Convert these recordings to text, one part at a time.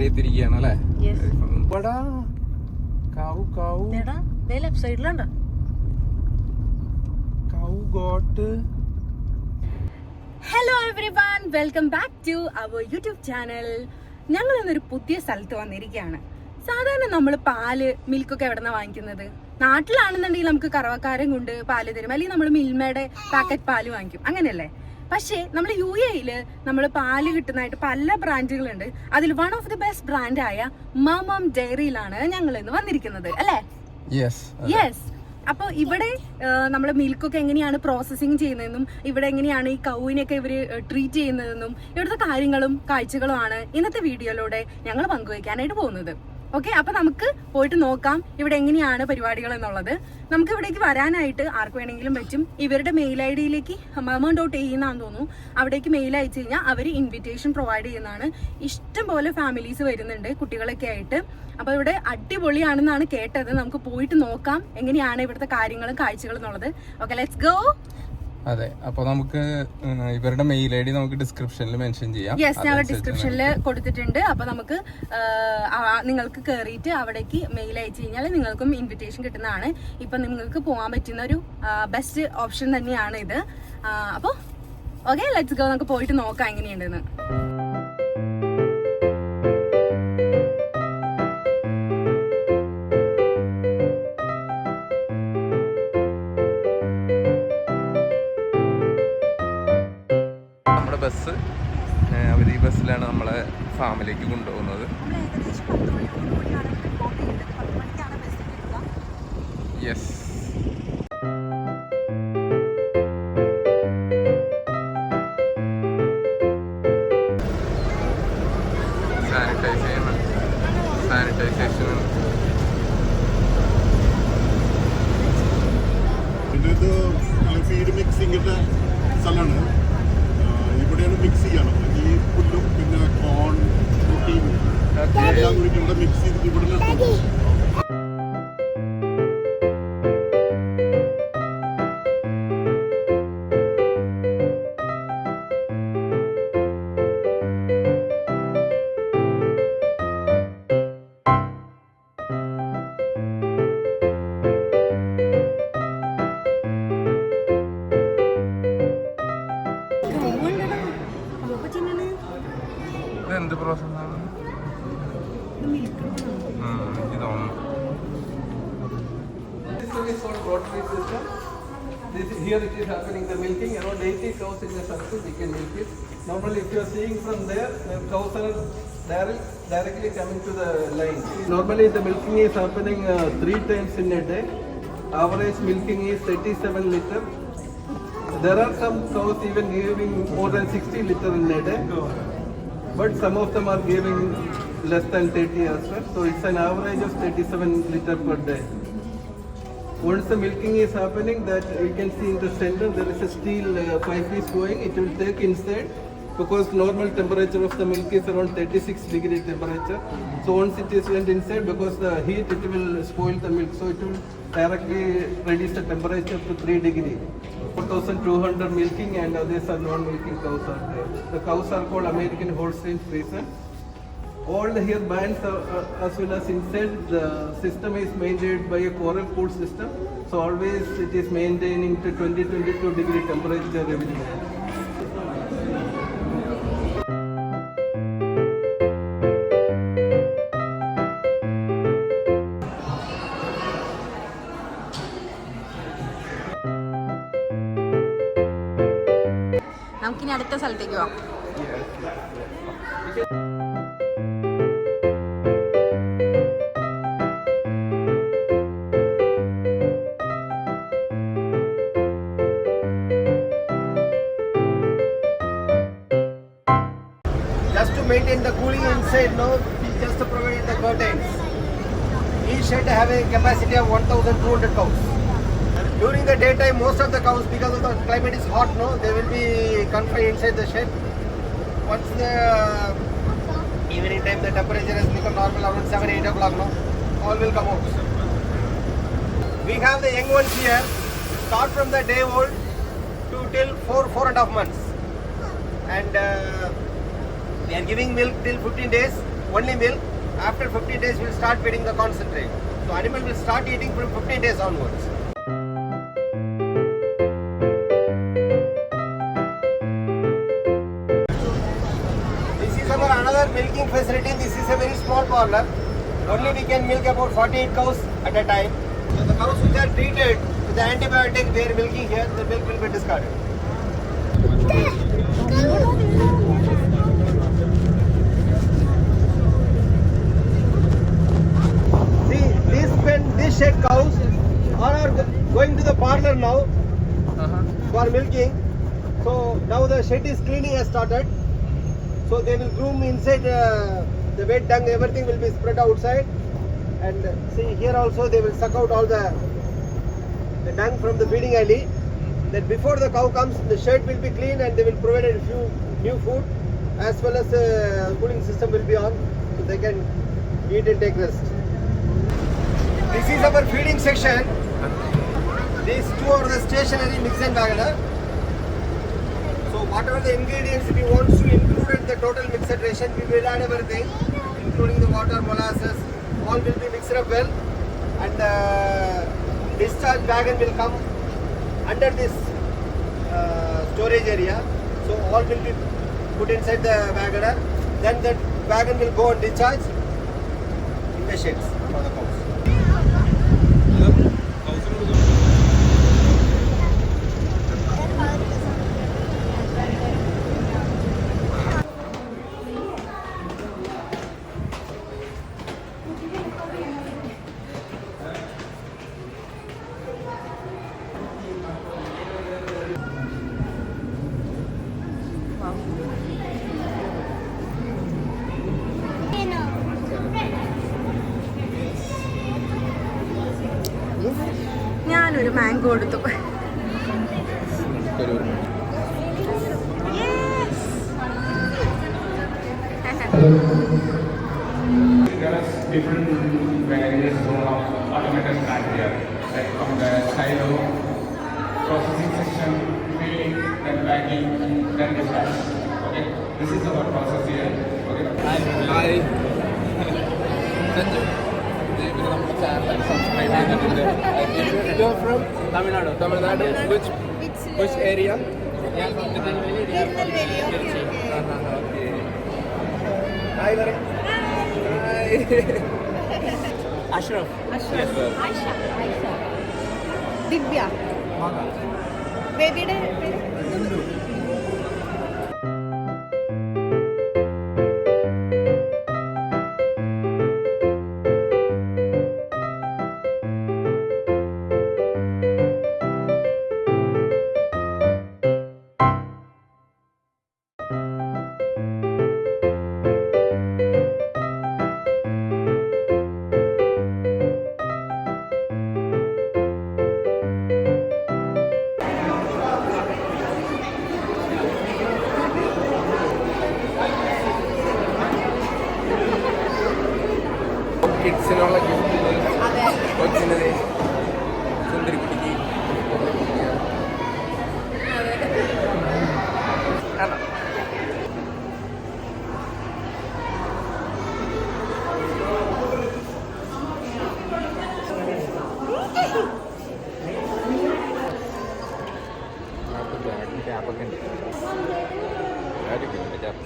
മലയെത്തിരിക്കുകയാണ് അല്ലേ? Hello everyone, welcome back to our YouTube channel. ഞങ്ങൾ ഇന്നൊരു പുതിയ സ്ഥലത്ത് വന്നിരിക്കുകയാണ്. സാധാരണ നമ്മൾ പാല് മിൽക്കൊക്കെ എവിടെ നിന്നാണ് വാങ്ങിക്കുന്നത്? നാട്ടിലാണെന്നുണ്ടെങ്കിൽ നമുക്ക് കറവക്കാരൻ കൊണ്ട് പാല് തരും, അല്ലെങ്കിൽ നമ്മൾ മിൽമയുടെ പാക്കറ്റ് പാല് വാങ്ങിക്കും, അങ്ങനെയല്ലേ? പക്ഷേ നമ്മൾ UAE നമ്മൾ പാല് കിട്ടുന്നതായിട്ട് പല ബ്രാൻഡുകളുണ്ട്. അതിൽ വൺ ഓഫ് ദി ബെസ്റ്റ് ബ്രാൻഡായ മമം ഡയറിയിലാണ് ഞങ്ങൾ ഇന്ന് വന്നിരിക്കുന്നത്, അല്ലേ? യെസ്. അപ്പോൾ ഇവിടെ നമ്മൾ മിൽക്കൊക്കെ എങ്ങനെയാണ് പ്രോസസ്സിങ് ചെയ്യുന്നതെന്നും ഇവിടെ എങ്ങനെയാണ് ഈ കൗവിനെയൊക്കെ ഇവർ ട്രീറ്റ് ചെയ്യുന്നതെന്നും ഇവിടുത്തെ കാര്യങ്ങളും കാഴ്ചകളുമാണ് ഇന്നത്തെ വീഡിയോയിലൂടെ ഞങ്ങൾ പങ്കുവയ്ക്കാനായിട്ട് പോകുന്നത്. ഓക്കെ, അപ്പൊ നമുക്ക് പോയിട്ട് നോക്കാം ഇവിടെ എങ്ങനെയാണ് പരിപാടികൾ എന്നുള്ളത്. നമുക്ക് ഇവിടേക്ക് വരാനായിട്ട് ആർക്ക് വേണമെങ്കിലും പറ്റും. ഇവരുടെ മെയിൽ ID mama.ae എന്നാന്ന് തോന്നുന്നു. അവിടേക്ക് മെയിൽ അയച്ചു കഴിഞ്ഞാൽ അവർ ഇൻവിറ്റേഷൻ പ്രൊവൈഡ് ചെയ്യുന്നതാണ്. ഇഷ്ടം പോലെ ഫാമിലീസ് വരുന്നുണ്ട് കുട്ടികളൊക്കെ ആയിട്ട്. അപ്പൊ ഇവിടെ അടിപൊളിയാണെന്നാണ് കേട്ടത്. നമുക്ക് പോയിട്ട് നോക്കാം എങ്ങനെയാണ് ഇവിടുത്തെ കാര്യങ്ങളും കാഴ്ചകളും എന്നുള്ളത്. Okay, let's go. അതെ, അപ്പൊ നമുക്ക് ഇവരുടെ മെയിൽ ID നമുക്ക് ഡിസ്ക്രിപ്ഷനിൽ മെൻഷൻ ചെയ്യാം. യെസ്, ഞാൻ ഡിസ്ക്രിപ്ഷനിൽ കൊടുത്തിട്ടുണ്ട്. അപ്പൊ നമുക്ക് നിങ്ങൾക്ക് കയറിയിട്ട് അവിടേക്ക് മെയിൽ അയച്ചു കഴിഞ്ഞാൽ നിങ്ങൾക്കും ഇൻവിറ്റേഷൻ കിട്ടുന്നതാണ്. ഇപ്പൊ നിങ്ങൾക്ക് പോകാൻ പറ്റുന്ന ഒരു ബെസ്റ്റ് ഓപ്ഷൻ തന്നെയാണ് ഇത്. അപ്പോൾ ഓക്കെ, ലെറ്റ്സ് ഗോ. നമുക്ക് പോയിട്ട് നോക്കാം എങ്ങനെയുണ്ടെന്ന്. ബസ് അവർ ഈ ബസ്സിലാണ് നമ്മളെ ഫാമിലേക്ക് കൊണ്ടുപോകുന്നത്. യെസ്, സാനിറ്റൈസേഷൻ ഇത് ഫീഡ് മിക്സിങ്ങിന്റെ സ്ഥലമാണ്. ഇവിടെയാണ് മിക്സ് ചെയ്യണം. ഈ പുല്ലും പിന്നെ കോൺ പ്രോട്ടീൻ എല്ലാം കൂടി ഇവിടെ മിക്സ് ചെയ്തിട്ട് ഇവിടെ എന്ത് പ്രോസസ്സാണ് Here it is happening, the milking, around 80 cows in a circle, we can milk it. Normally if you are seeing from there, the cows are directly coming to the line. Normally the milking is happening 3 times in a day. Average milking is 37 liter. There are some cows even giving more than 60 liter in a day. But some of them are giving less than 30 as well. So it's an average of 37 liter per day. Once the milking is happening, that you can see in the center there is a steel pipe is going. It will take inside because normal temperature of the milk is around 36 degree temperature. So once it is went inside, because the heat it will spoil the milk. So it will directly reduce the temperature to 3 degree. 4,200 milking and others are non-milking cows are there. The cows are called American Holstein Friesian. All the here bands as well as inside the system is maintained by a coral cool system. So always it is maintaining to 20-22 degree temperature every day. നമുക്കിനി അടുത്ത സ്ഥലത്തേക്ക് പോവാം. Just to maintain the cooling inside, no, we just provided the curtains. Each shed have a capacity of 1,200 cows. During the daytime, most of the cows, because of the climate is hot, no, they will be confined inside the shed. Once the evening time, the temperature has become normal around 7-8 o'clock, no, all will come out. We have the young ones here, start from the day old to till 4.5 months. And we are giving milk till 15 days. only milk. After 15 days, we'll start feeding the concentrate. So animal will start eating from 15 days onwards. This is our another milking facility. This is a very small parlor. Only we can milk about 48 cows at a time. So the cows which are treated with the antibiotic, they are milking here. The milk will be discarded. See, these shed cows all are going to the parlor now for milking. So now the shed is cleaning has started. So they will groom inside the wet dung, everything will be spread outside. And see here also they will suck out all the dung from the feeding alley. Then before the cow comes, the shed will be clean and they will provide a few new food as well as the cooling system will be on so they can eat and take rest. This is our feeding section. These two are the stationary mix and wagoner. So whatever the ingredients we want to include in the total mixed ration, we will add everything, including the water, molasses, all will be mixed up well. And the discharge wagon will come under this storage area. So all will be put inside the wagoner. Then that wagon will go and discharge in the sheds for the cows. ഞാനൊരു mango എടുത്തു. Different various of automated plant here, like from the silo, processing section, filling, then packing, then dispatch. Okay, this is our process here. Okay. Hi. Sanju. You're from Tamil Nadu. Which area? Okay. Hi, Larry. Ashraf. Yes, sir. Aisha. ദിവ്യ. ബേബിയുടെ പേര്? കിഡ്സിനുള്ള gift കൊച്ചിൻ്റെ സുന്ദരിക്കുട്ടിക്ക് ക്യാപ്പൊക്കെ ഉണ്ട്. Cap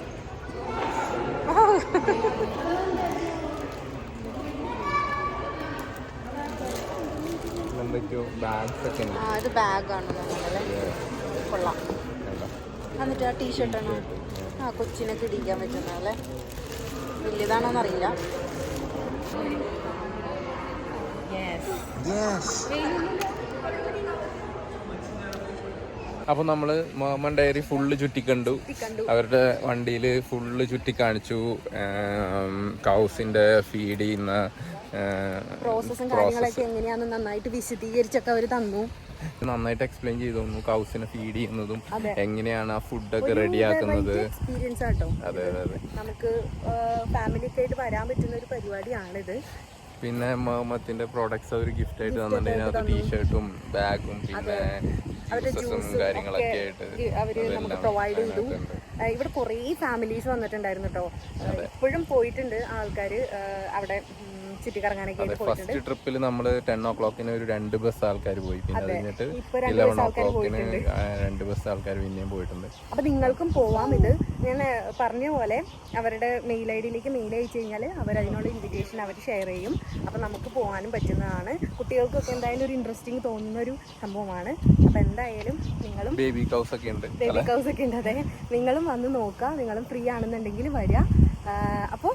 എന്തൊക്കെയോ bags ഒക്കെ ഉണ്ട്. ഇത് ബാഗാണ് കൊള്ളാം. എന്നിട്ട് ആ ടീഷർട്ടാണോ? ആ കൊച്ചിനൊക്കെ ഇടിക്കാൻ പറ്റുന്നല്ലേ. വലിയതാണോന്ന് അറിയില്ല. അപ്പോൾ നമ്മൾ മോഹമ്മൻ ഡയറി ഫുള്ള് ചുറ്റിക്കണ്ടു. അവരുടെ വണ്ടിയിൽ ഫുള്ള് ചുറ്റിക്കാണിച്ചു. കൗസിൻ്റെ ഫീഡ് ചെയ്യുന്ന പ്രോസസ്സും കാര്യങ്ങളൊക്കെ എങ്ങനെയാന്ന് നന്നായിട്ട് വിശദീകരിച്ചൊക്കെ അവർ തന്നു. നന്നായിട്ട് എക്സ്പ്ലെയിൻ ചെയ്തു തന്നു. കൗസിനെ ഫീഡ് ചെയ്യുന്നതും എങ്ങനെയാണ് ആ ഫുഡൊക്കെ റെഡിയാക്കുന്നത്. എക്സ്പീരിയൻസ് ആട്ടോ. അതെ അതെ അതെ. നമുക്ക് ഫാമിലിക്ക് ആയിട്ട് വരാൻ പറ്റുന്ന ഒരു പരിപാടിയാണിത്. പിന്നെ മുഹമ്മത്തിന്റെ പ്രോഡക്ട്സ് അവർ ഗിഫ്റ്റ് ആയിട്ട് തന്നിട്ടുണ്ട്. അതിനകത്ത് ടീഷർട്ടും ബാഗും പിന്നെ അവരുടെ ജ്യൂസസും ജ്യൂസും കാര്യങ്ങളൊക്കെ ഒക്കെ ആയിട്ട് അവര് നമുക്ക് പ്രൊവൈഡ് ചെയ്തു. ഇവിടെ കുറേ ഫാമിലീസ് വന്നിട്ടുണ്ടായിരുന്നു കേട്ടോ. ഇപ്പോഴും പോയിട്ടുണ്ട് ആൾക്കാർ അവിടെ ചുറ്റിക്കറങ്ങാനൊക്കെ ആയിട്ട് പോയിട്ടുണ്ട്. ഫസ്റ്റ് ട്രിപ്പിൽ നമ്മൾ 10 o'clock ഒരു 2 ബസ് ആൾക്കാർ പോയി. പിന്നെ അത് കഴിഞ്ഞിട്ട് ഇപ്പൊ 2 11 ആൾക്കാർ o'clock പോയിട്ടുണ്ട്. 2 ബസ് ആൾക്കാർ പിന്നെയും പോയിട്ടുണ്ട്. അപ്പൊ നിങ്ങൾക്കും പോവാം. ഇത് ഞാൻ പറഞ്ഞ പോലെ അവരുടെ മെയിൽ ഐ ഡിയിലേക്ക് മെയിൽ അയച്ചു കഴിഞ്ഞാൽ അവർ അതിനുള്ള ഇൻവിറ്റേഷൻ അവർ ഷെയർ ചെയ്യും. അപ്പൊ നമുക്ക് പോകാനും പറ്റുന്നതാണ്. കുട്ടികൾക്കൊക്കെ എന്തായാലും ഒരു ഇൻട്രസ്റ്റിംഗ് തോന്നുന്ന ഒരു സംഭവമാണ്. അപ്പൊ എന്തായാലും നിങ്ങളും ബേബി കൗസ് ഒക്കെ ഉണ്ട്. ബേബി കൗസ് ഒക്കെ ഉണ്ട്. അതെ, നിങ്ങളും വന്ന് നോക്കുക. നിങ്ങളും ഫ്രീ ആണെന്നുണ്ടെങ്കിൽ വരിക. അപ്പോൾ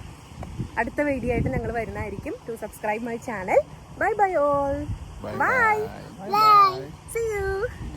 അടുത്ത വീഡിയോ ആയിട്ട് ഞങ്ങൾ വരുന്നതായിരിക്കും. To subscribe my channel. Bye bye all. Bye. See you.